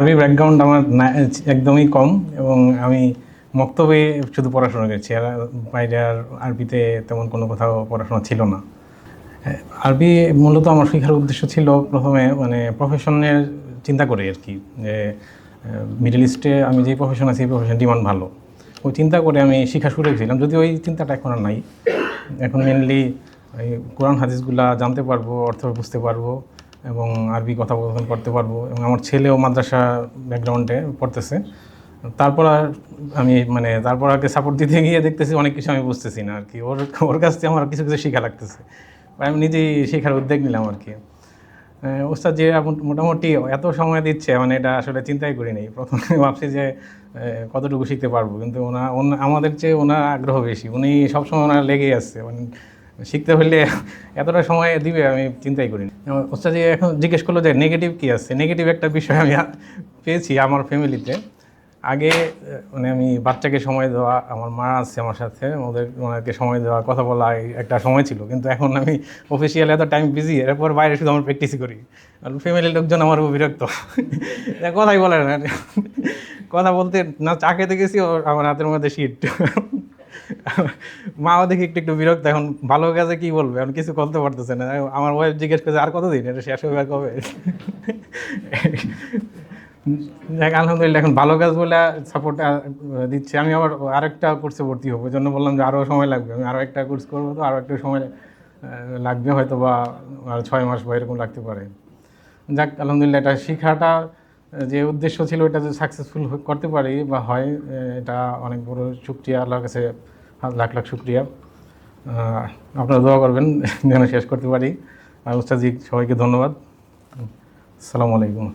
আরবি ব্যাকগ্রাউন্ড আমার একদমই কম, এবং আমি মক্তবে শুধু পড়াশোনা করেছি, আর বাইরে আর আরবিতে তেমন কোনো কোথাও পড়াশোনা ছিল না। আরবি মূলত আমার শেখার উদ্দেশ্য ছিল প্রথমে মানে প্রফেশনের চিন্তা করে আর কি, যে মিডল ইস্টে আমি যে প্রফেশন আছি এই প্রফেশন ডিমান্ড ভালো, ওই চিন্তা করে আমি শেখা শুরু করেছিলাম, যদিও ওই চিন্তাটা এখন আর নাই। এখন মেনলি এই কোরআন হাদিসগুলা জানতে পারবো, অর্থ বুঝতে পারবো, এবং আরবি কথোপকথন করতে পারবো, এবং আমার ছেলেও মাদ্রাসা ব্যাকগ্রাউন্ডে পড়তেছে। তারপর আর আমি মানে তারপর আগে সাপোর্ট দিতে গিয়ে দেখতেছি অনেক কিছু আমি বুঝতেছি না আর কি, ওর ওর কাছ থেকে আমার কিছু কিছু শেখা লাগতেছে, আমি নিজেই শেখার উদ্যোগ নিলাম আর কি। ওস্তাদ যে মোটামুটি এত সময় দিচ্ছে, মানে এটা আসলে চিন্তাই করি নাই। প্রথমে ভাবছি যে কতটুকু শিখতে পারবো, কিন্তু আমাদের চেয়ে ওনার আগ্রহ বেশি, উনি সবসময় ওনার লেগেই আসছে, মানে শিখতে হলে এতটা সময় দিবে আমি চিন্তাই করিনি। ওস্তাদ যে এখন জিজ্ঞেস করলো যে নেগেটিভ কী আছে, নেগেটিভ একটা বিষয় আমি পেয়েছি আমার ফ্যামিলিতে। আগে মানে আমি বাচ্চাকে সময় দেওয়া, আমার মা আছে আমার সাথে, ওনাকে সময় দেওয়া, কথা বলা একটা সময় ছিল, কিন্তু এখন আমি অফিসিয়াল এত টাইম বিজি, এরপর বাইরে শুধু আমার প্র্যাকটিসই করি, আর ফ্যামিলির লোকজন আমার বিরক্ত, কথাই বলে না, কথা বলতে না, চা খেতে গেছি আমার হাতের মধ্যে শীত, মাও দেখি একটু একটু বিরক্ত, এখন ভালো কাজে কী বলবে, এখন কিছু করতে পারতেছে না। আমার ওয়াইফ জিজ্ঞেস করছে আর কতদিন এটা শেষ হবে, আর কবে। দেখ আলহামদুলিল্লাহ এখন ভালো কাজ বলে সাপোর্ট দিচ্ছে। আমি আবার আরেকটা কোর্সে ভর্তি হবো, এই জন্য বললাম যে আরও সময় লাগবে, আমি আরও একটা কোর্স করবো, তো আরও একটু সময় লাগবে হয়তো, বা আর 6 মাস বা এরকম লাগতে পারে। যাক আলহামদুলিল্লাহ, এটা শেখাটা যে উদ্দেশ্য ছিল এটা যদি সাকসেসফুল করতে পারি বা হয়, এটা অনেক বড় শুকরিয়া, আল্লাহর কাছে লাখ লাখ শুকরিয়া। আপনারা দোয়া করবেন যেন শেষ করতে পারি। আর উস্তাদ জি সবাইকে ধন্যবাদ। আসসালামু আলাইকুম।